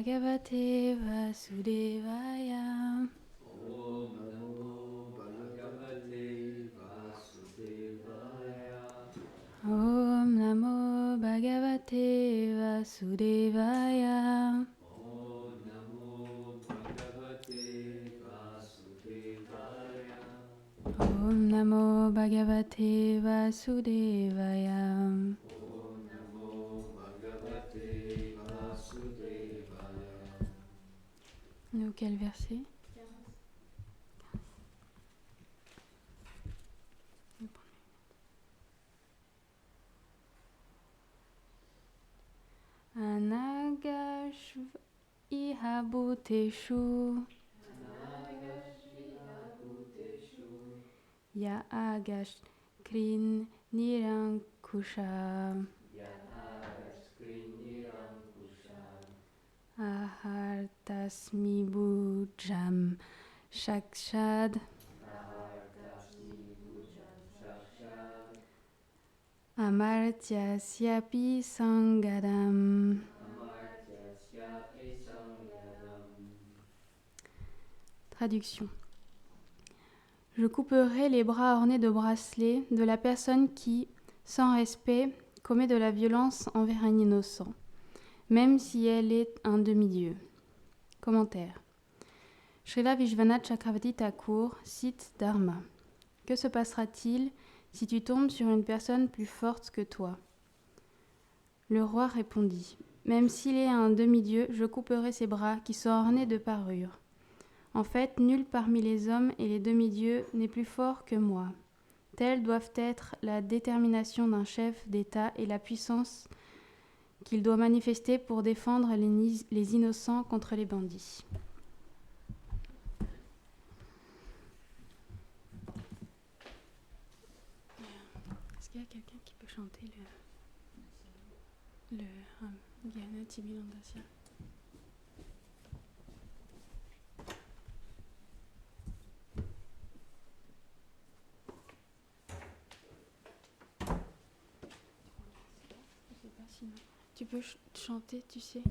Bhagavate Vasudevaya. Om Namo Bhagavate Vasudevaya. Om Namo Bhagavate Vasudevaya. Om Namo Bhagavate Vasudevaya. Om Namo Bhagavate Vasudevaya. Om Namo Bhagavate Vasudevaya. On est au quel verset? Anagashv iha bhuteshu ya agash krin nirankusha ahartasmi bhujam shakshad amartyasyapi sangadam. Traduction. Je couperai les bras ornés de bracelets de la personne qui, sans respect, commet de la violence envers un innocent, même si elle est un demi-dieu. Commentaire. Srila Vishwanath Chakravarti Thakur cite Dharma. Que se passera-t-il si tu tombes sur une personne plus forte que toi? Le roi répondit. Même s'il est un demi-dieu, je couperai ses bras qui sont ornés de parures. En fait, nul parmi les hommes et les demi-dieux n'est plus fort que moi. Telles doivent être la détermination d'un chef d'État et la puissance qu'il doit manifester pour défendre les innocents contre les bandits. Est-ce qu'il y a quelqu'un qui peut chanter le Gyana Tibilandasya? Sinon, tu peux chanter, tu sais.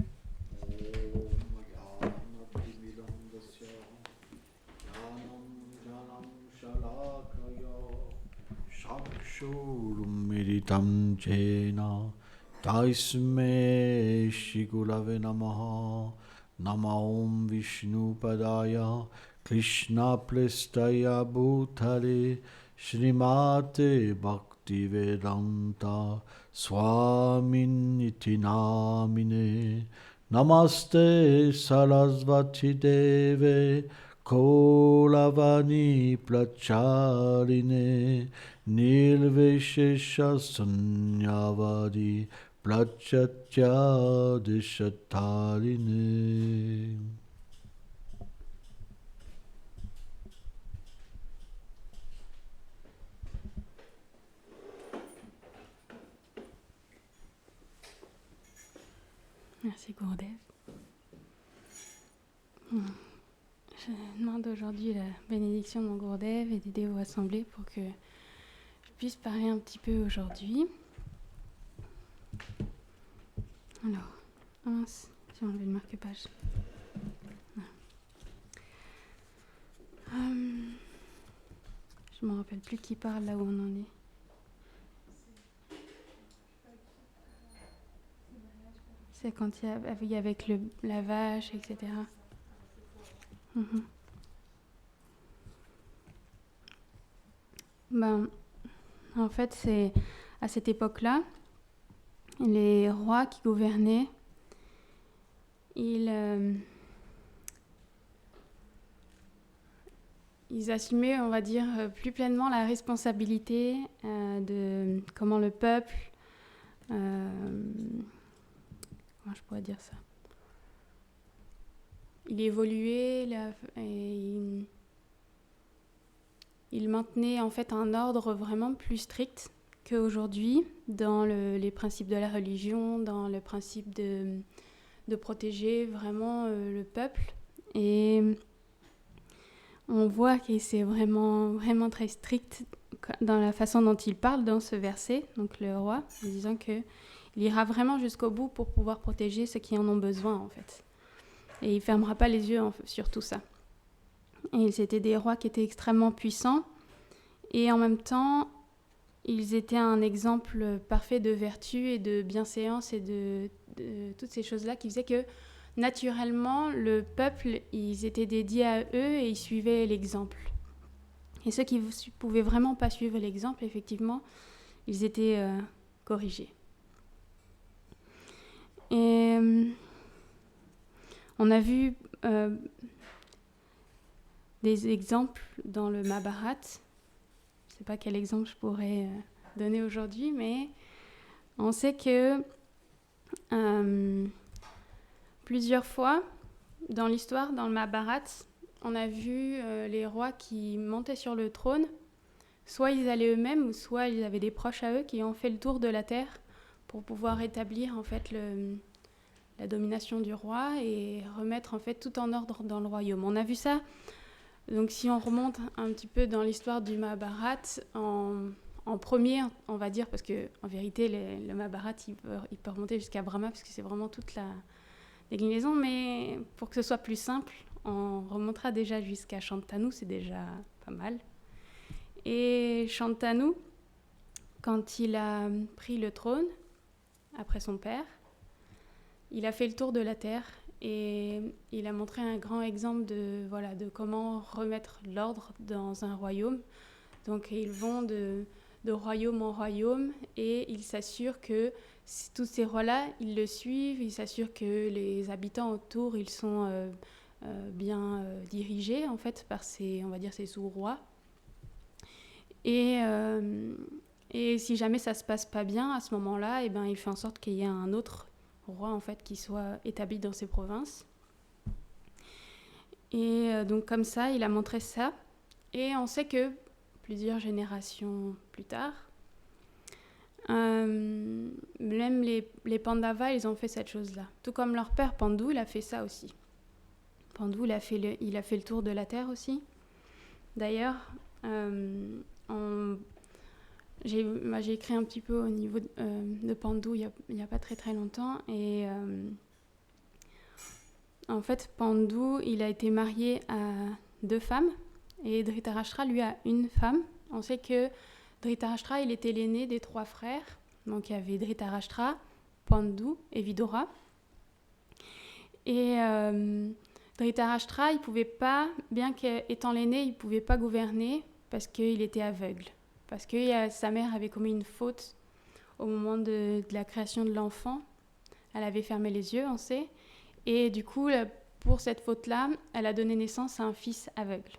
Miritam jena taisme shigulave namaha namaom vishnu padaya krishna plestaya bhutale Srimate Bhaktivedanta Swamin iti namine Namaste Sarasvati Deve Kolavani Placharine Nirvishesha Sunyavadi Plachatya Dishatarine. Merci Gurudev. Je demande aujourd'hui la bénédiction de mon Gurudev et des dévots assemblés pour que je puisse parler un petit peu aujourd'hui. Alors, mince, j'ai enlevé le marque-page. Je ne me rappelle plus qui parle là où on en est. C'est quand il y a avec la vache, etc. En fait, c'est à cette époque-là, les rois qui gouvernaient, ils assumaient, on va dire, plus pleinement la responsabilité de comment le peuple... comment je pourrais dire ça? Il évoluait et il maintenait en fait un ordre vraiment plus strict qu'aujourd'hui dans les principes de la religion, dans le principe de protéger vraiment le peuple. Et on voit que c'est vraiment, vraiment très strict dans la façon dont il parle dans ce verset, donc le roi, en disant qu'il ira vraiment jusqu'au bout pour pouvoir protéger ceux qui en ont besoin en fait. et il ne fermera pas les yeux sur tout ça. Et c'était des rois qui étaient extrêmement puissants, et en même temps, ils étaient un exemple parfait de vertu et de bienséance et de toutes ces choses-là qui faisaient que, naturellement, le peuple, ils étaient dédiés à eux et ils suivaient l'exemple. Et ceux qui ne pouvaient vraiment pas suivre l'exemple, effectivement, ils étaient corrigés. Et on a vu des exemples dans le Mahabharata. Je ne sais pas quel exemple je pourrais donner aujourd'hui, mais on sait que plusieurs fois dans l'histoire, dans le Mahabharata, on a vu les rois qui montaient sur le trône. Soit ils allaient eux-mêmes, soit ils avaient des proches à eux qui ont fait le tour de la terre pour pouvoir établir en fait la domination du roi et remettre en fait tout en ordre dans le royaume. On a vu ça. Donc si on remonte un petit peu dans l'histoire du Mahabharata, en premier, on va dire, parce qu'en vérité, le Mahabharata, il peut remonter jusqu'à Brahma, parce que c'est vraiment toute la déclinaison, mais pour que ce soit plus simple, on remontera déjà jusqu'à Shantanu, c'est déjà pas mal. Et Shantanu, quand il a pris le trône, après son père, il a fait le tour de la terre et il a montré un grand exemple de comment remettre l'ordre dans un royaume. Donc ils vont de royaume en royaume et ils s'assurent que tous ces rois-là, ils le suivent, ils s'assurent que les habitants autour, ils sont bien dirigés en fait par ces sous-rois. Et si jamais ça se passe pas bien à ce moment-là, il fait en sorte qu'il y ait un autre roi en fait qui soit établi dans ces provinces. Et donc comme ça, il a montré ça. Et on sait que plusieurs générations plus tard, même les Pandavas, ils ont fait cette chose-là. Tout comme leur père Pandu, il a fait ça aussi. Pandu, il a fait le tour de la terre aussi. D'ailleurs, j'ai écrit un petit peu au niveau de Pandu il y a pas très très longtemps et en fait Pandu il a été marié à 2 femmes et Dhritarashtra lui a une femme. On sait que Dhritarashtra il était l'aîné des 3 frères, donc il y avait Dhritarashtra, Pandu et Vidura. Et Dhritarashtra il pouvait pas, bien qu'étant l'aîné, il pouvait pas gouverner parce qu'il était aveugle. Parce que sa mère avait commis une faute au moment de la création de l'enfant. Elle avait fermé les yeux, on sait. Et du coup, pour cette faute-là, elle a donné naissance à un fils aveugle.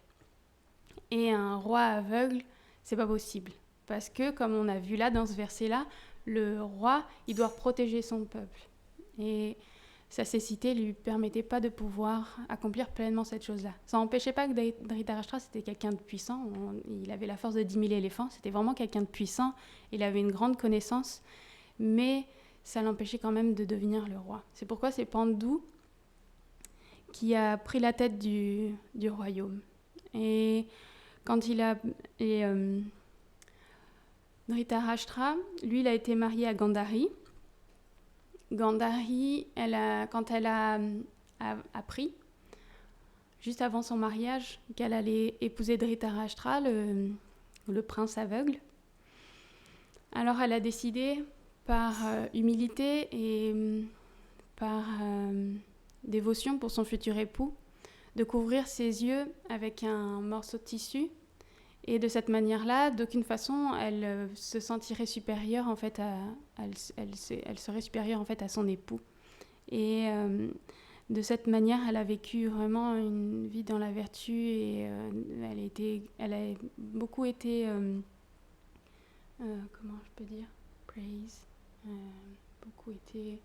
Et un roi aveugle, c'est pas possible. Parce que, comme on a vu là, dans ce verset-là, le roi, il doit protéger son peuple. Et sa cécité ne lui permettait pas de pouvoir accomplir pleinement cette chose-là. Ça n'empêchait pas que Dhritarashtra, c'était quelqu'un de puissant. Il avait la force de 10 000 éléphants. C'était vraiment quelqu'un de puissant. Il avait une grande connaissance. Mais ça l'empêchait quand même de devenir le roi. C'est pourquoi c'est Pandu qui a pris la tête du royaume. Et quand Dhritarashtra, lui, il a été marié à Gandhari. Gandhari, quand elle a appris, juste avant son mariage, qu'elle allait épouser Dhritarashtra, le prince aveugle, alors elle a décidé, par humilité et par dévotion pour son futur époux, de couvrir ses yeux avec un morceau de tissu. Et de cette manière-là, d'aucune façon, elle se sentirait supérieure en fait elle serait supérieure en fait à son époux. Et de cette manière, elle a vécu vraiment une vie dans la vertu et elle a beaucoup été comment je peux dire, praise, beaucoup été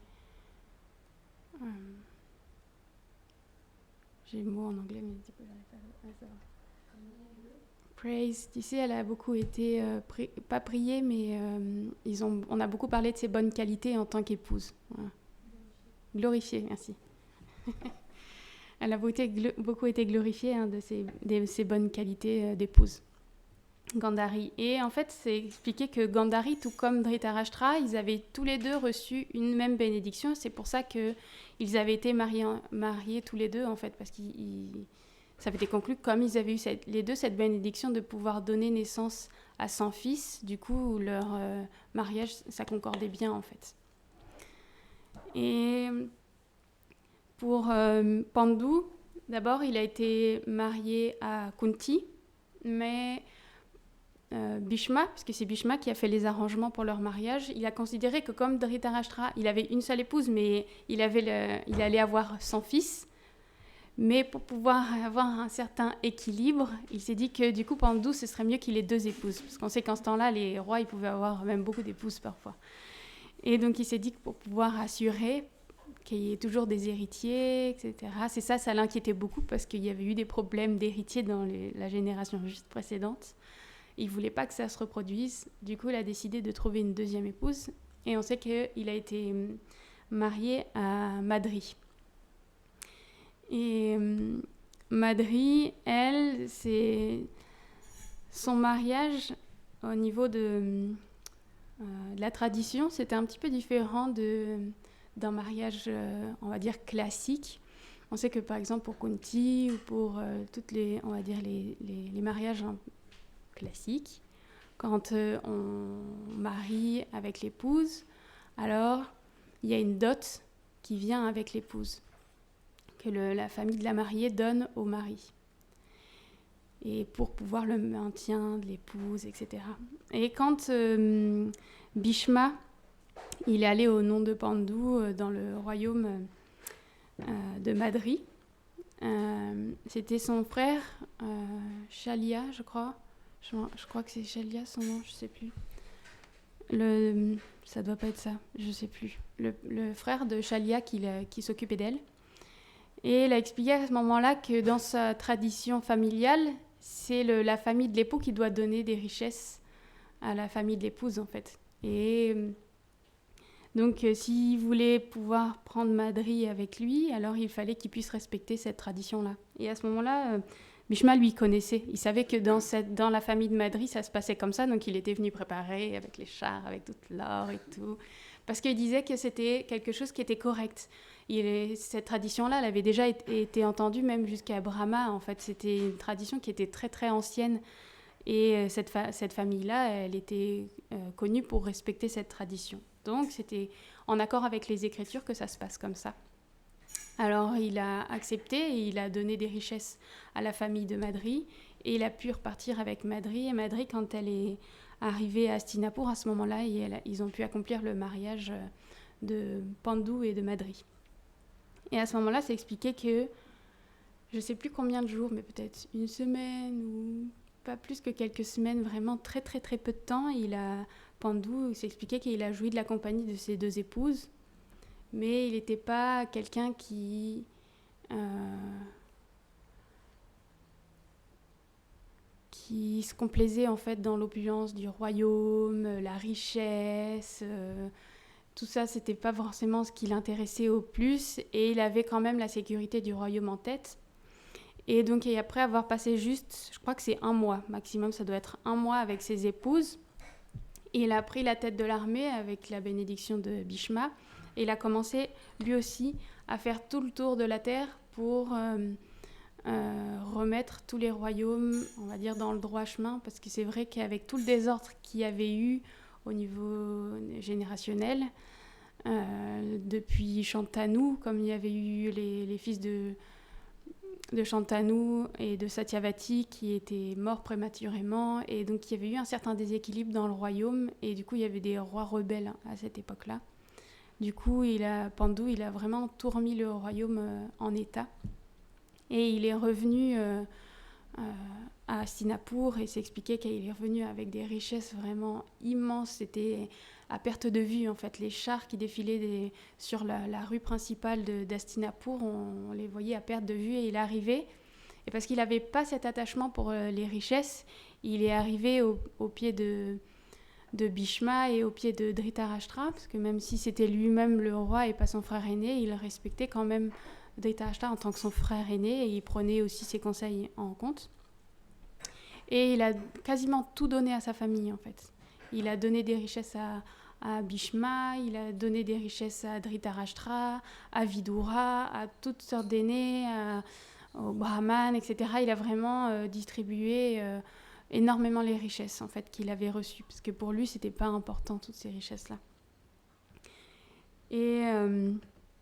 j'ai le mot en anglais mais du coup j'arrive pas à savoir. Praise, tu sais, elle a beaucoup été, pas priée, mais on a beaucoup parlé de ses bonnes qualités en tant qu'épouse. Voilà. Glorifiée, merci. Elle a beaucoup été glorifiée de ses bonnes qualités d'épouse. Gandhari. Et en fait, c'est expliqué que Gandhari, tout comme Dhritarashtra, ils avaient tous les deux reçu une même bénédiction. C'est pour ça qu'ils avaient été mariés tous les deux, en fait, parce que ça avait été conclu que comme ils avaient eu les deux cette bénédiction de pouvoir donner naissance à 100 fils, du coup, leur mariage, ça concordait bien, en fait. Et pour Pandu, d'abord, il a été marié à Kunti, mais Bhishma, parce que c'est Bhishma qui a fait les arrangements pour leur mariage, il a considéré que comme Dhritarashtra, il avait une seule épouse, mais il allait avoir 100 fils. Mais pour pouvoir avoir un certain équilibre, il s'est dit que du coup, Pandu, ce serait mieux qu'il ait 2 épouses. Parce qu'on sait qu'en ce temps-là, les rois, ils pouvaient avoir même beaucoup d'épouses parfois. Et donc, il s'est dit que pour pouvoir assurer qu'il y ait toujours des héritiers, etc. C'est ça l'inquiétait beaucoup parce qu'il y avait eu des problèmes d'héritiers dans la génération juste précédente. Il ne voulait pas que ça se reproduise. Du coup, il a décidé de trouver une 2e épouse. Et on sait qu'il a été marié à Madri. Et Madri, elle, c'est son mariage au niveau de la tradition, c'était un petit peu différent d'un mariage, on va dire, classique. On sait que par exemple pour Kunti ou pour toutes les, on va dire, les mariages classiques, quand on marie avec l'épouse, alors il y a une dot qui vient avec l'épouse, que la famille de la mariée donne au mari. Et pour pouvoir le maintien de l'épouse, etc. Et quand Bhishma, il est allé au nom de Pandu dans le royaume de Madri, c'était son frère Shalya, je crois. Je crois que c'est Shalya son nom, je sais plus. Ça doit pas être ça, je sais plus. Le frère de Shalya qui s'occupait d'elle. Et il a expliqué à ce moment-là que dans sa tradition familiale, c'est la famille de l'époux qui doit donner des richesses à la famille de l'épouse, en fait. Et donc, s'il voulait pouvoir prendre Madri avec lui, alors il fallait qu'il puisse respecter cette tradition-là. Et à ce moment-là, Bhishma, lui, connaissait. Il savait que dans la famille de Madri, ça se passait comme ça, donc il était venu préparer avec les chars, avec toute l'or et tout. Parce qu'il disait que c'était quelque chose qui était correct. Cette tradition-là, elle avait déjà été entendue même jusqu'à Brahma. En fait, c'était une tradition qui était très très ancienne. Et cette famille-là, elle était connue pour respecter cette tradition. Donc, c'était en accord avec les Écritures que ça se passe comme ça. Alors, il a accepté et il a donné des richesses à la famille de Madri. Et il a pu repartir avec Madri. Et Madri, quand elle est arrivée à Hastinapur, à ce moment-là, ils ont pu accomplir le mariage de Pandu et de Madri. Et à ce moment-là, c'est expliqué que, je ne sais plus combien de jours, mais peut-être une semaine ou pas plus que quelques semaines, vraiment très très très peu de temps, Pandu s'est expliqué qu'il a joui de la compagnie de ses 2 épouses, mais il n'était pas quelqu'un qui se complaisait en fait dans l'opulence du royaume, la richesse. Tout ça, c'était pas forcément ce qui l'intéressait au plus, et il avait quand même la sécurité du royaume en tête. Et donc, et après avoir passé juste, je crois que c'est 1 mois maximum, ça doit être 1 mois avec ses épouses, il a pris la tête de l'armée avec la bénédiction de Bhishma, et il a commencé lui aussi à faire tout le tour de la terre pour remettre tous les royaumes, on va dire, dans le droit chemin, parce que c'est vrai qu'avec tout le désordre qu'il y avait eu au niveau générationnel, depuis Shantanu, comme il y avait eu les fils de Shantanu et de Satyavati qui étaient morts prématurément, et donc il y avait eu un certain déséquilibre dans le royaume, et du coup il y avait des rois rebelles à cette époque-là. Du coup, Pandu, il a vraiment tout remis le royaume en état, et il est revenu à Hastinapur, et s'expliquait qu'il est revenu avec des richesses vraiment immenses. C'était à perte de vue, en fait. Les chars qui défilaient sur la rue principale d'Hastinapur, on les voyait à perte de vue, et il est arrivé, et parce qu'il n'avait pas cet attachement pour les richesses, il est arrivé au pied de Bhishma et au pied de Dhritarashtra, parce que même si c'était lui-même le roi et pas son frère aîné, il respectait quand même Dhritarashtra en tant que son frère aîné, et il prenait aussi ses conseils en compte. Et il a quasiment tout donné à sa famille, en fait. Il a donné des richesses à Bhishma, il a donné des richesses à Dhritarashtra, à Vidura, à toutes sortes d'aînés, aux brahmanes, etc. Il a vraiment distribué énormément les richesses, en fait, qu'il avait reçues. Parce que pour lui, c'était pas important, toutes ces richesses-là. Et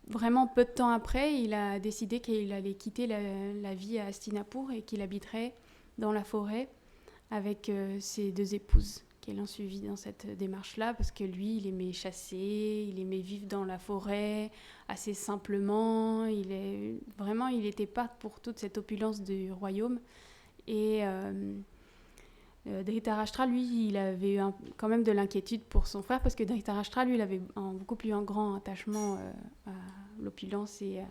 vraiment peu de temps après, il a décidé qu'il allait quitter la vie à Hastinapur et qu'il habiterait dans la forêt avec ses 2 épouses qui l'ont suivi dans cette démarche-là, parce que lui, il aimait chasser, il aimait vivre dans la forêt assez simplement. Il n'était pas pour toute cette opulence du royaume. Et Dhritarashtra, lui, il avait eu quand même de l'inquiétude pour son frère, parce que Dhritarashtra, lui, il avait un beaucoup plus grand attachement à l'opulence et à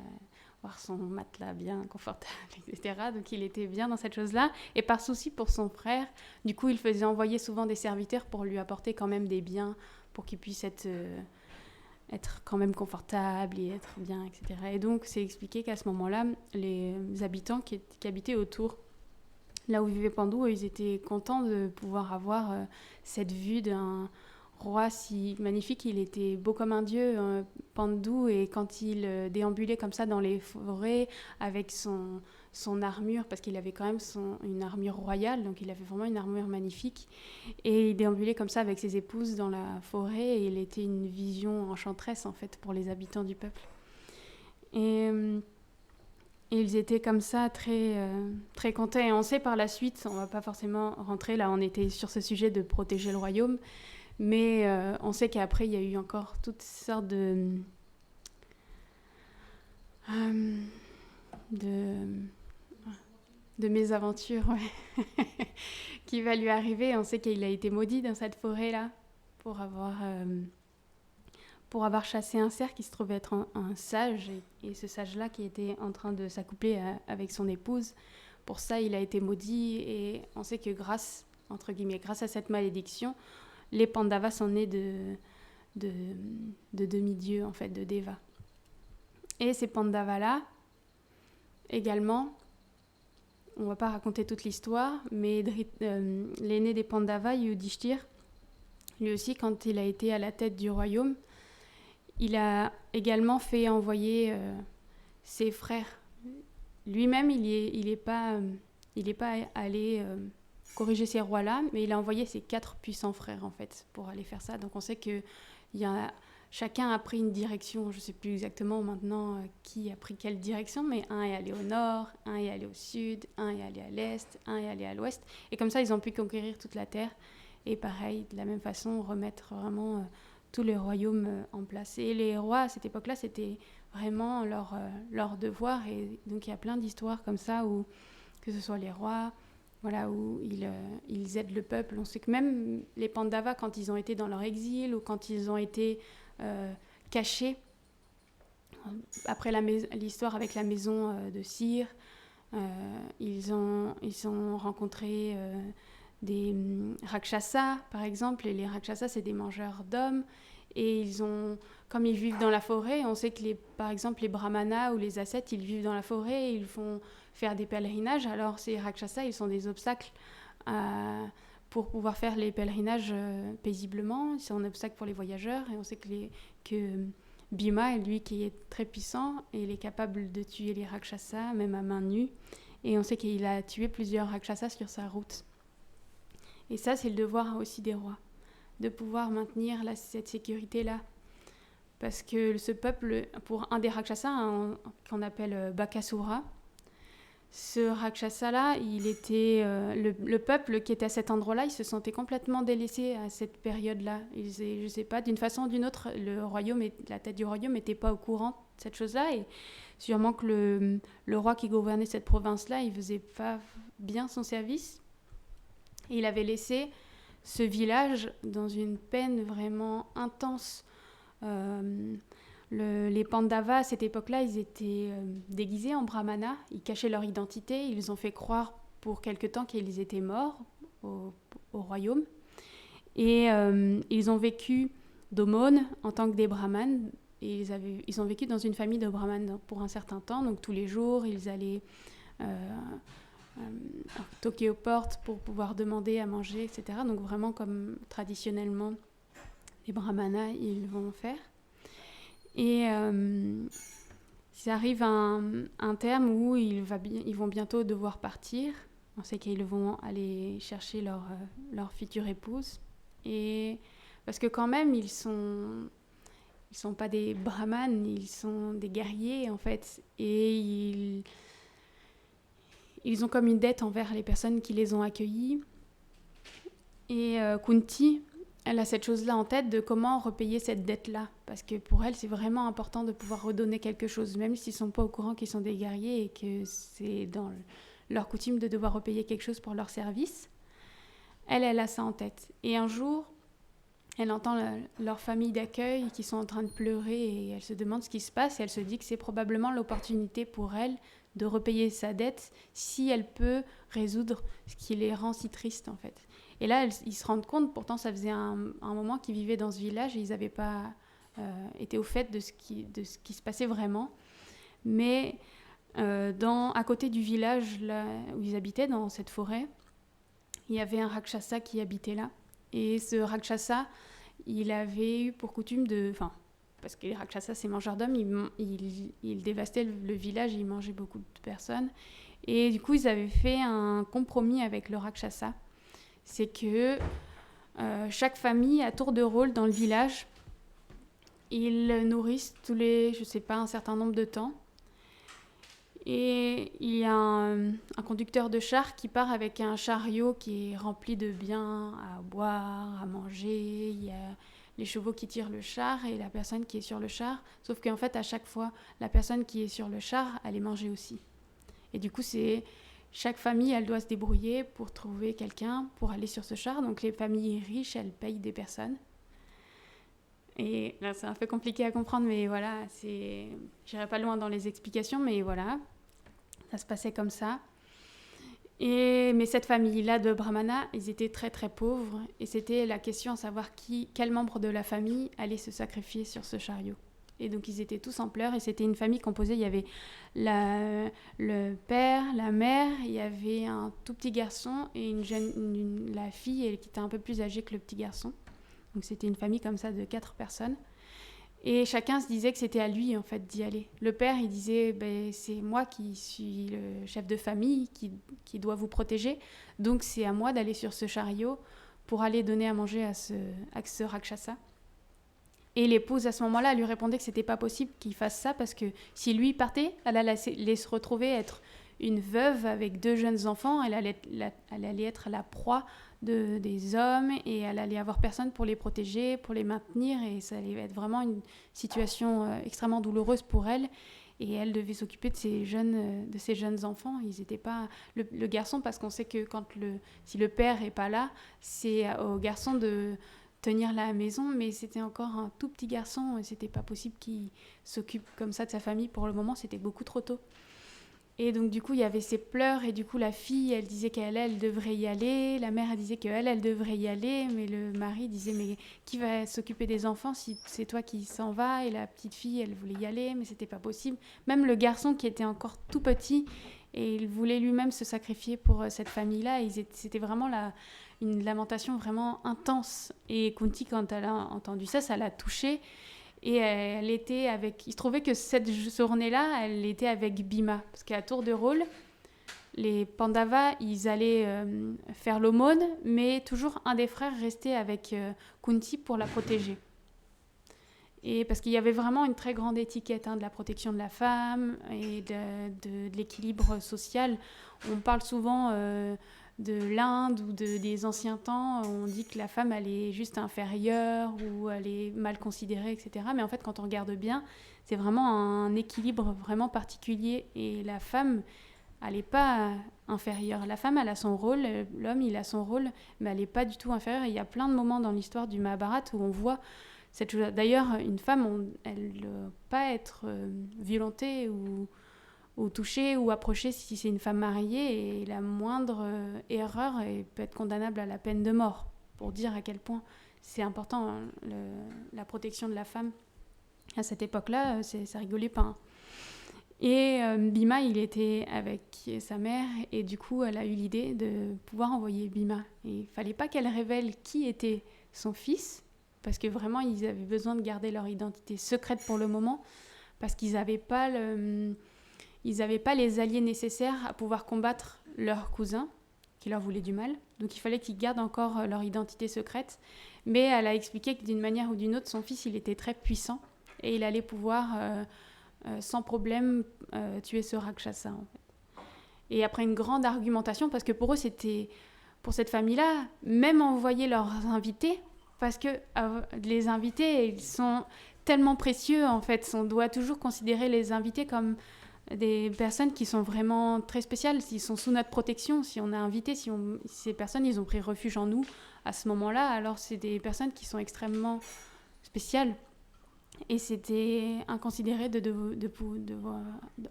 avoir son matelas bien confortable, etc. Donc il était bien dans cette chose-là. Et par souci pour son frère, du coup, il faisait envoyer souvent des serviteurs pour lui apporter quand même des biens, pour qu'il puisse être quand même confortable et être bien, etc. Et donc, c'est expliqué qu'à ce moment-là, les habitants qui habitaient autour, là où vivait Pandou, ils étaient contents de pouvoir avoir cette vue d'un roi si magnifique. Il était beau comme un dieu, Pandou, et quand il déambulait comme ça dans les forêts avec son armure, parce qu'il avait quand même une armure royale, donc il avait vraiment une armure magnifique, et il déambulait comme ça avec ses épouses dans la forêt, et il était une vision enchanteresse en fait pour les habitants du peuple. Et ils étaient comme ça très, très contents. Et on sait par la suite, on ne va pas forcément rentrer, là on était sur ce sujet de protéger le royaume, mais on sait qu'après il y a eu encore toutes sortes de mésaventures qui va lui arriver. On sait qu'il a été maudit dans cette forêt-là pour avoir chassé un cerf qui se trouvait être un sage, et ce sage-là qui était en train de s'accoupler avec son épouse. Pour ça, il a été maudit, et on sait que grâce à cette malédiction, les Pandavas sont nés de demi-dieux, en fait, de Deva. Et ces Pandavas-là, également, on ne va pas raconter toute l'histoire, mais l'aîné des Pandavas, Yudhishthir, lui aussi, quand il a été à la tête du royaume, il a également fait envoyer ses frères. Lui-même, il n'est pas allé corriger ces rois-là, mais il a envoyé ses 4 puissants frères, en fait, pour aller faire ça. Donc on sait que chacun a pris une direction. Je ne sais plus exactement maintenant qui a pris quelle direction, mais un est allé au nord, un est allé au sud, un est allé à l'est, un est allé à l'ouest. Et comme ça, ils ont pu conquérir toute la terre. Et pareil, de la même façon, remettre vraiment tous les royaumes en place. Et les rois, à cette époque-là, c'était vraiment leur devoir. Et donc, il y a plein d'histoires comme ça, où, que ce soit les rois, voilà, où ils aident le peuple. On sait que même les Pandavas, quand ils ont été dans leur exil, ou quand ils ont été cachés, après l'histoire avec la maison de Cire, ils ont rencontré des Rakshasas, par exemple, et les Rakshasas, c'est des mangeurs d'hommes, et comme ils vivent dans la forêt, on sait que par exemple les brahmanas ou les ascètes, ils vivent dans la forêt, et ils font faire des pèlerinages. Alors ces Rakshasas, ils sont des obstacles pour pouvoir faire les pèlerinages paisiblement. C'est un obstacle pour les voyageurs, et on sait que Bhima, lui qui est très puissant, il est capable de tuer les Rakshasas, même à main nue, et on sait qu'il a tué plusieurs Rakshasas sur sa route. Et ça, c'est le devoir aussi des rois, de pouvoir maintenir cette sécurité-là. Parce que ce peuple, pour un des Rakshasas, qu'on appelle Bakasura, ce Rakshasa-là, il était le peuple qui était à cet endroit-là, il se sentait complètement délaissé à cette période-là. Je ne sais pas, d'une façon ou d'une autre, la tête du royaume n'était pas au courant de cette chose-là. Et sûrement que le roi qui gouvernait cette province-là, il ne faisait pas bien son service. Et il avait laissé ce village dans une peine vraiment intense. Les Pandavas, à cette époque-là, ils étaient déguisés en brahmanas, ils cachaient leur identité, ils ont fait croire pour quelque temps qu'ils étaient morts au royaume. Et ils ont vécu d'aumônes en tant que des brahmanes, et ils ont vécu dans une famille de brahmanes pour un certain temps, donc tous les jours, ils allaient toquer aux portes pour pouvoir demander à manger, etc. Donc vraiment comme traditionnellement les brahmanas ils vont faire. Et ça arrive à un terme où ils vont bientôt devoir partir. On sait qu'ils vont aller chercher leur future épouse. Et parce que quand même, ils sont pas des brahmanes, ils sont des guerriers en fait. Et ils ont comme une dette envers les personnes qui les ont accueillis. Et Kunti, elle a cette chose-là en tête de comment repayer cette dette-là. Parce que pour elle, c'est vraiment important de pouvoir redonner quelque chose, même s'ils ne sont pas au courant qu'ils sont des guerriers et que c'est dans leur coutume de devoir repayer quelque chose pour leur service. Elle a ça en tête. Et un jour, elle entend leur famille d'accueil qui sont en train de pleurer et elle se demande ce qui se passe et elle se dit que c'est probablement l'opportunité pour elle de repayer sa dette si elle peut résoudre ce qui les rend si tristes en fait. Et là, ils se rendent compte, pourtant ça faisait un moment qu'ils vivaient dans ce village et ils n'avaient pas été au fait de ce qui se passait vraiment. Mais à côté du village là, où ils habitaient, dans cette forêt, il y avait un Rakshasa qui habitait là. Et ce Rakshasa, il avait eu pour coutume parce que les Rakshasas, c'est mangeurs d'hommes, ils dévastaient le village, ils mangeaient beaucoup de personnes. Et du coup, ils avaient fait un compromis avec le Rakshasa. C'est que chaque famille, à tour de rôle dans le village, ils le nourrissent tous les, un certain nombre de temps. Et il y a un conducteur de char qui part avec un chariot qui est rempli de biens à boire, à manger. Il y a les chevaux qui tirent le char et la personne qui est sur le char. Sauf qu'en fait, à chaque fois, la personne qui est sur le char, elle est mangée aussi. Et du coup, chaque famille, elle doit se débrouiller pour trouver quelqu'un pour aller sur ce char. Donc les familles riches, elles payent des personnes. Et là, c'est un peu compliqué à comprendre, mais voilà, j'irai pas loin dans les explications, mais voilà, ça se passait comme ça. Mais cette famille-là de Brahmana, ils étaient très très pauvres, et c'était la question à savoir quel membre de la famille allait se sacrifier sur ce chariot. Et donc ils étaient tous en pleurs, et c'était une famille composée, il y avait le père, la mère, il y avait un tout petit garçon, et la fille qui était un peu plus âgée que le petit garçon. Donc c'était une famille comme ça de 4 personnes. Et chacun se disait que c'était à lui en fait d'y aller. Le père, il disait c'est moi qui suis le chef de famille qui doit vous protéger. Donc c'est à moi d'aller sur ce chariot pour aller donner à manger à ce Rakshasa. Et l'épouse à ce moment-là, elle lui répondait que c'était pas possible qu'il fasse ça parce que si lui partait, elle allait se retrouver être une veuve avec 2 jeunes enfants. Elle allait être la proie des hommes et elle allait avoir personne pour les protéger, pour les maintenir, et ça allait être vraiment une situation extrêmement douloureuse pour elle. Et elle devait s'occuper de ces jeunes enfants. Ils étaient pas le garçon, parce qu'on sait que si le père est pas là, c'est au garçon de tenir la maison, mais c'était encore un tout petit garçon et c'était pas possible qu'il s'occupe comme ça de sa famille pour le moment, c'était beaucoup trop tôt. Et donc du coup, il y avait ces pleurs et du coup, la fille, elle disait qu'elle devrait y aller. La mère, elle disait qu'elle devrait y aller. Mais le mari disait, mais qui va s'occuper des enfants si c'est toi qui s'en vas? Et la petite fille, elle voulait y aller, mais c'était pas possible. Même le garçon qui était encore tout petit, et il voulait lui-même se sacrifier pour cette famille-là. C'était vraiment une lamentation vraiment intense. Et Kunti, quand elle a entendu ça, ça l'a touchée. Et elle était il se trouvait que cette journée-là, elle était avec Bhima. Parce qu'à tour de rôle, les Pandavas, ils allaient faire l'aumône, mais toujours un des frères restait avec Kunti pour la protéger. Et parce qu'il y avait vraiment une très grande étiquette de la protection de la femme et de l'équilibre social. On parle souvent de l'Inde ou des anciens temps. On dit que la femme, elle est juste inférieure ou elle est mal considérée, etc. Mais en fait, quand on regarde bien, c'est vraiment un équilibre vraiment particulier. Et la femme, elle n'est pas inférieure. La femme, elle a son rôle, l'homme, il a son rôle, mais elle n'est pas du tout inférieure. Et il y a plein de moments dans l'histoire du Mahabharata où on voit cette chose. D'ailleurs, une femme, elle ne doit pas être violentée ou touchée ou approchée si c'est une femme mariée, et la moindre erreur peut être condamnable à la peine de mort, pour dire à quel point c'est important la protection de la femme. À cette époque-là, ça rigolait pas. Et Bhima, il était avec sa mère et du coup, elle a eu l'idée de pouvoir envoyer Bhima. Et il fallait pas qu'elle révèle qui était son fils, parce que vraiment, ils avaient besoin de garder leur identité secrète pour le moment, parce qu'ils n'avaient pas les alliés nécessaires à pouvoir combattre leur cousin, qui leur voulait du mal. Donc il fallait qu'ils gardent encore leur identité secrète. Mais elle a expliqué que d'une manière ou d'une autre, son fils, il était très puissant et il allait pouvoir, sans problème, tuer ce Rakshasa. En fait. Et après une grande argumentation, parce que pour eux, pour cette famille-là, même envoyer leurs invités, parce que les invités, ils sont tellement précieux, en fait. On doit toujours considérer les invités comme des personnes qui sont vraiment très spéciales, s'ils sont sous notre protection, si on a invité, si ces personnes, ils ont pris refuge en nous à ce moment-là, alors c'est des personnes qui sont extrêmement spéciales. Et c'était inconsidéré de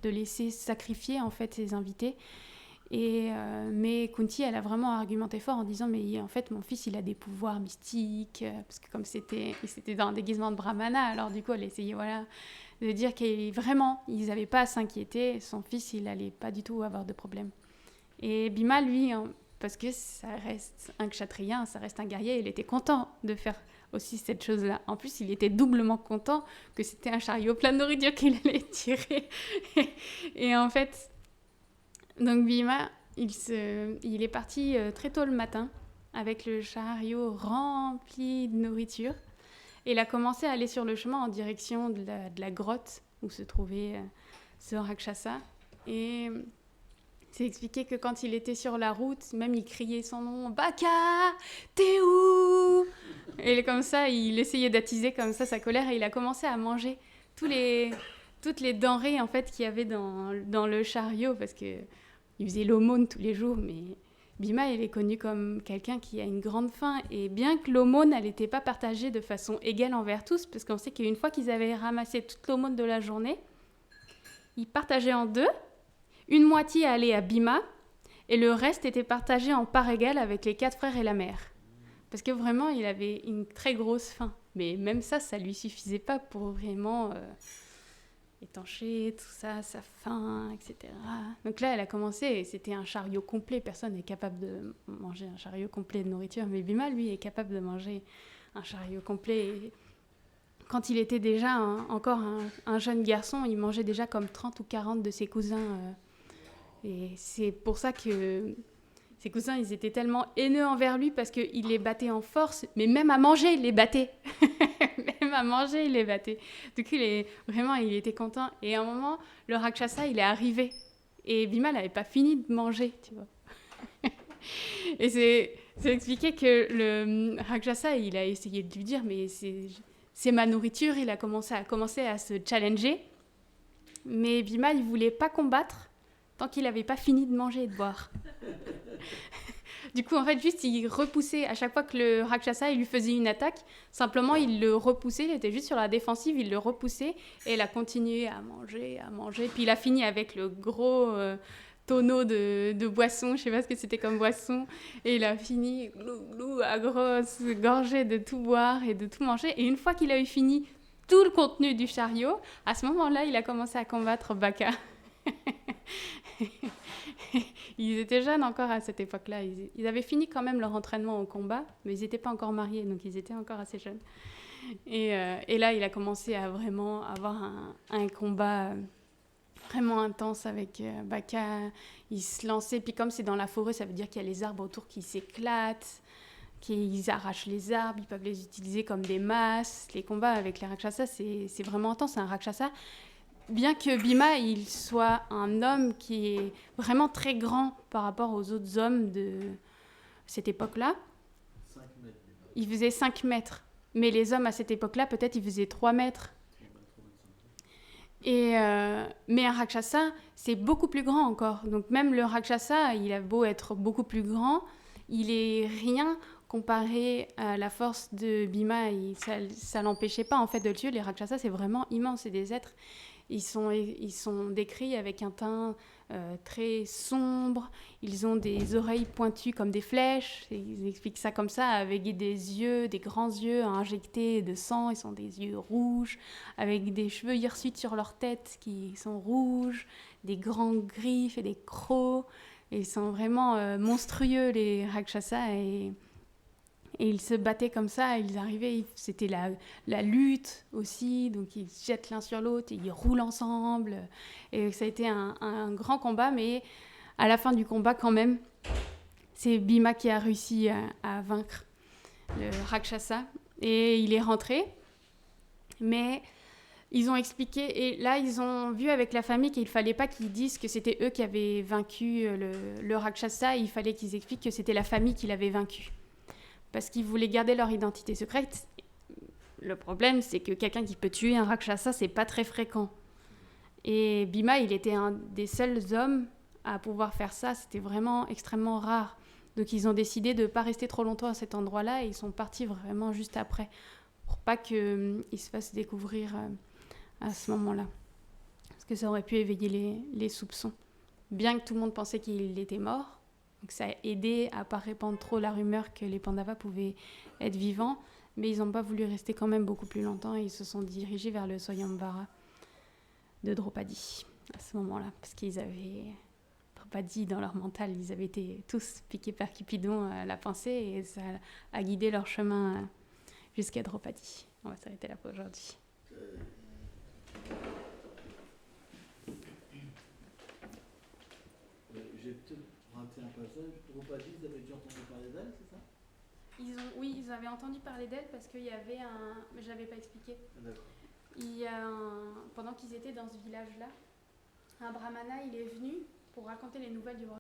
laisser sacrifier en fait ces invités. Mais Kunti, elle a vraiment argumenté fort en disant mais en fait mon fils il a des pouvoirs mystiques, parce que comme c'était dans un déguisement de brahmana, alors du coup elle essayait de dire qu'ils n'avaient pas à s'inquiéter, son fils il allait pas du tout avoir de problème. Et Bhima lui, parce que ça reste un kshatriya, ça reste un guerrier, il était content de faire aussi cette chose-là. En plus, il était doublement content que c'était un chariot plein de nourriture qu'il allait tirer. Et en fait, donc Bhima, il est parti très tôt le matin avec le chariot rempli de nourriture. Et il a commencé à aller sur le chemin en direction de la grotte où se trouvait ce Rakshasa. Et c'est expliqué que quand il était sur la route, même il criait son nom, Baka, t'es où? Et comme ça, il essayait d'attiser comme ça sa colère et il a commencé à manger toutes les denrées en fait qu'il y avait dans le chariot parce que il faisait l'aumône tous les jours. Mais Bhima, il est connu comme quelqu'un qui a une grande faim et bien que l'aumône, elle n'était pas partagée de façon égale envers tous, parce qu'on sait qu'une fois qu'ils avaient ramassé toute l'aumône de la journée, ils partageaient en deux. Une moitié allait à Bhima et le reste était partagé en part égale avec les 4 frères et la mère. Parce que vraiment, il avait une très grosse faim. Mais même ça lui suffisait pas pour vraiment étancher tout ça, sa faim, etc. Donc là, elle a commencé et c'était un chariot complet. Personne n'est capable de manger un chariot complet de nourriture. Mais Bhima, lui, est capable de manger un chariot complet. Et quand il était déjà encore un jeune garçon, il mangeait déjà comme 30 ou 40 de ses cousins. Et c'est pour ça que ses cousins, ils étaient tellement haineux envers lui parce qu'il les battait en force, mais même à manger, il les battait. Même à manger, il les battait. Du coup, il était content. Et à un moment, le Rakshasa, il est arrivé. Et Bhima n'avait pas fini de manger, tu vois. Et c'est expliqué que le Rakshasa, il a essayé de lui dire, mais c'est ma nourriture. Il a commencé à se challenger. Mais Bhima, il ne voulait pas combattre tant qu'il n'avait pas fini de manger et de boire. Du coup, en fait, juste, il repoussait. À chaque fois que le Rakshasa, il lui faisait une attaque, simplement, il le repoussait. Il était juste sur la défensive, il le repoussait. Et il a continué à manger. Puis il a fini avec le gros tonneau de boisson. Je ne sais pas ce que c'était comme boisson. Et il a fini à grosse gorgée de tout boire et de tout manger. Et une fois qu'il a eu fini tout le contenu du chariot, à ce moment-là, il a commencé à combattre Baka. Ils étaient jeunes encore à cette époque-là. Ils avaient fini quand même leur entraînement au combat, mais ils n'étaient pas encore mariés, donc ils étaient encore assez jeunes. Et là, il a commencé à vraiment avoir un combat vraiment intense avec Baka. Il se lançait, puis comme c'est dans la forêt, ça veut dire qu'il y a les arbres autour qui s'éclatent, qu'ils arrachent les arbres, ils peuvent les utiliser comme des masses. Les combats avec les Rakshasas, c'est vraiment intense. C'est un Rakshasa. Bien que Bhima, il soit un homme qui est vraiment très grand par rapport aux autres hommes de cette époque-là, 5 mètres. il faisait 5 mètres. Mais les hommes à cette époque-là, peut-être, ils faisaient 3 mètres. Mais un Rakshasa, c'est beaucoup plus grand encore. Donc même le Rakshasa, il a beau être beaucoup plus grand, il est rien comparé à la force de Bhima. Ça l'empêchait pas en fait de le tuer. Les Rakshasas, c'est vraiment immense, c'est des êtres. Ils sont décrits avec un teint très sombre, ils ont des oreilles pointues comme des flèches, et ils expliquent ça comme ça, avec des yeux, des grands yeux injectés de sang, ils sont des yeux rouges, avec des cheveux hirsutes sur leur tête qui sont rouges, des grands griffes et des crocs, et ils sont vraiment monstrueux les Rakshasas, et ils se battaient comme ça, ils arrivaient, c'était la lutte aussi, donc ils se jettent l'un sur l'autre, et ils roulent ensemble, et ça a été un grand combat, mais à la fin du combat quand même, c'est Bhima qui a réussi à vaincre le Rakshasa, et il est rentré, mais ils ont expliqué, et là ils ont vu avec la famille qu'il ne fallait pas qu'ils disent que c'était eux qui avaient vaincu le Rakshasa, il fallait qu'ils expliquent que c'était la famille qui l'avait vaincu. Parce qu'ils voulaient garder leur identité secrète. Le problème, c'est que quelqu'un qui peut tuer un Rakshasa, c'est pas très fréquent. Et Bhima, il était un des seuls hommes à pouvoir faire ça. C'était vraiment extrêmement rare. Donc ils ont décidé de ne pas rester trop longtemps à cet endroit-là et ils sont partis vraiment juste après. Pour pas qu'ils se fassent découvrir à ce moment-là. Parce que ça aurait pu éveiller les soupçons. Bien que tout le monde pensait qu'il était mort. Donc ça a aidé à ne pas répandre trop la rumeur que les Pandavas pouvaient être vivants, mais ils n'ont pas voulu rester quand même beaucoup plus longtemps et ils se sont dirigés vers le Swayamvara de Draupadi à ce moment-là, parce qu'ils avaient Draupadi dans leur mental, ils avaient été tous piqués par Cupidon à la pensée et ça a guidé leur chemin jusqu'à Draupadi. On va s'arrêter là pour aujourd'hui. J'ai peut-être raté un passage. Draupadi, vous avez déjà entendu parler d'elle, c'est ça? Oui, ils avaient entendu parler d'elle parce qu'il y avait un... Je n'avais pas expliqué. D'accord. Pendant qu'ils étaient dans ce village-là, un brahmana, il est venu pour raconter les nouvelles du roi